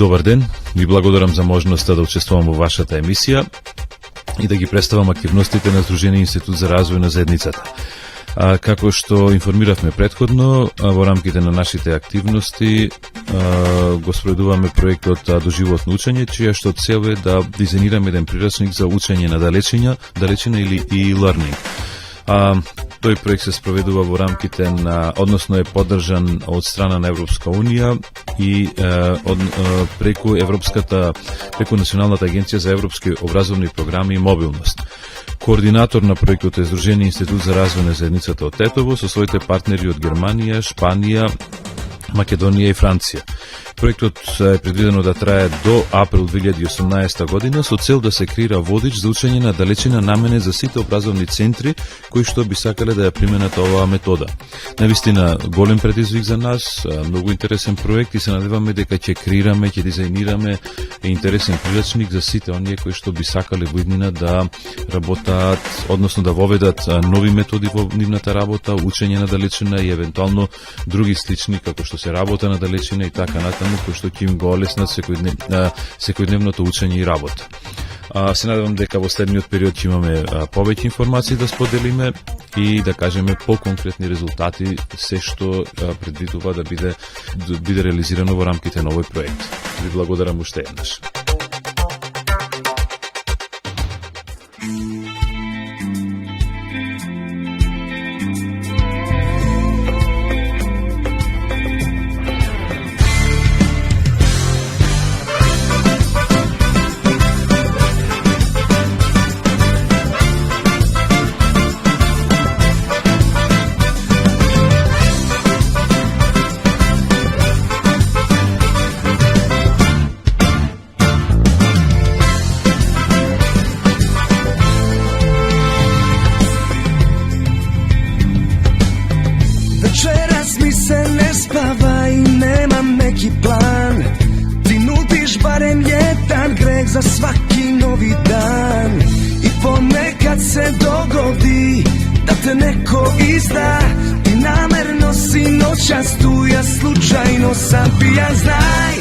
Добар ден, ви благодарам за можноста да учествувам во вашата емисија и да ги представам активностите на Здружениот институт за развој на заедницата. Како што информиравме предходно, во рамките на нашите активности го спроведуваме проектот Доживотно учење, чија што цел е да дизајнираме еден прирачник за учење на далечина или e-learning. Тој проект се спроведува во рамките на, односно е поддржан од страна на Европска Унија и преку Националната агенција за европски образовни програми и мобилност. Координатор на проектот е Здружениот институт за развој на заедницата од Тетово со своите партнери од Германија, Шпанија, Македонија и Франција. Проектот е предвидено да трае до април 2018 година со цел да се креира водич за учење на далечина наменет за сите образовни центри кои што би сакале да ја применат оваа метода. Навистина голем предизвик за нас, многу интересен проект и се надеваме дека ќе креираме, ќе дизајнираме интересен прирачник за сите оние кои што би сакале во иднина да работат, односно да воведат нови методи во нивната работа, учење на далечина и евентуално други слични како што се работа на далечина и така натаму, кои што ќе им го олеснат секојдневното учење и работа. Се надевам дека во следниот период ќе имаме повеќе информации да споделиме и да кажеме по-конкретни резултати се што предвидува да биде реализирано во рамките на овој проект. Ви благодарам уште еднаш. Večeras mi se ne spava i nemam neki plan. Ti nudiš barem jedan greh za svaki novi dan. I ponekad se dogodi da te neko izda i namerno si noćas tu, ja slučajno sam pijan. Znaj,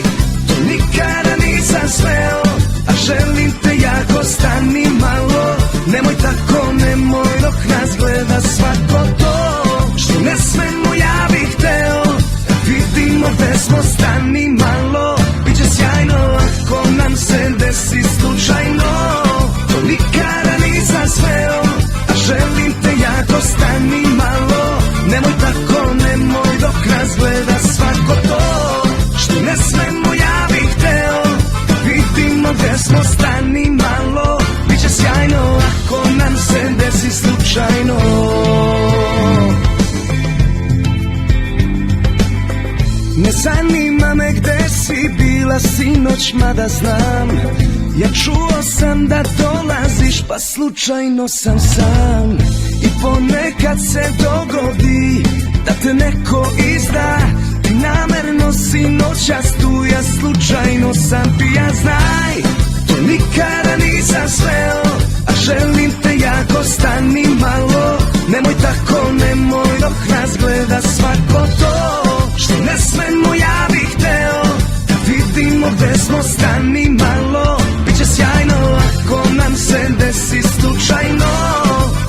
to nikada nisam sveo, a želim te jako, stani malo. Nemoj tako, nemoj dok nas gleda svako to što ne smemo, ja bih hteo. Vidimo gde smo, stani malo. Biće sjajno ako nam se desi slučajno. To nikada nisam sveo, a želim te jako, stani malo. Nemoj tako, nemoj dok nas gleda svako to što ne smemo, ja bih hteo. Vidimo gde smo, stani malo. Biće sjajno ako nam se desi slučajno. Ne zanima me gde si bila sinoć, mada znam, ja čuo sam da dolaziš, pa slučajno sam sam. I ponekad se dogodi da te neko izda i namerno si noćas tu, ja slučajno sam pijan. Znaj, to nikada nisam sveo, a želim te jako, stani malo. Nemoj tako, nemoj dok nas gleda svako to što ne smemo, ja bih hteo. Da vidimo gde smo, stani malo. Biće sjajno ako nam se desi slučajno.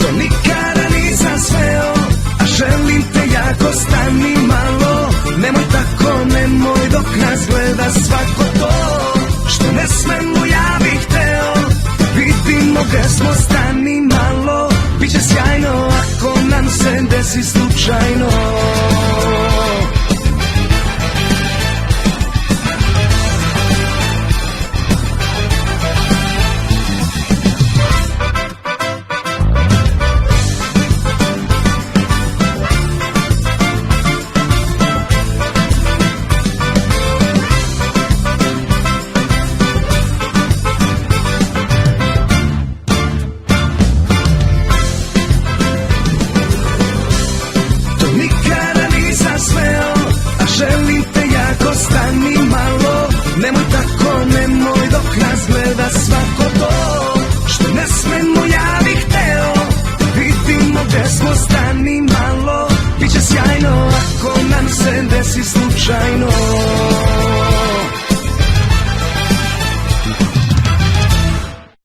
To nikada nisam sveo, a želim te jako, stani malo. Nemoj tako, nemoj dok nas gleda svako to što ne smemo, ja bih hteo. Da vidimo gde smo, stani malo. Biće sjajno ako nam se desi slučajno. Stani malo, nemoj tako, nemoj dok nas gleda svako to što ne smemo, ja bih hteo. Vidimo gde smo, stani malo. Biće sjajno ako nam se desi slučajno.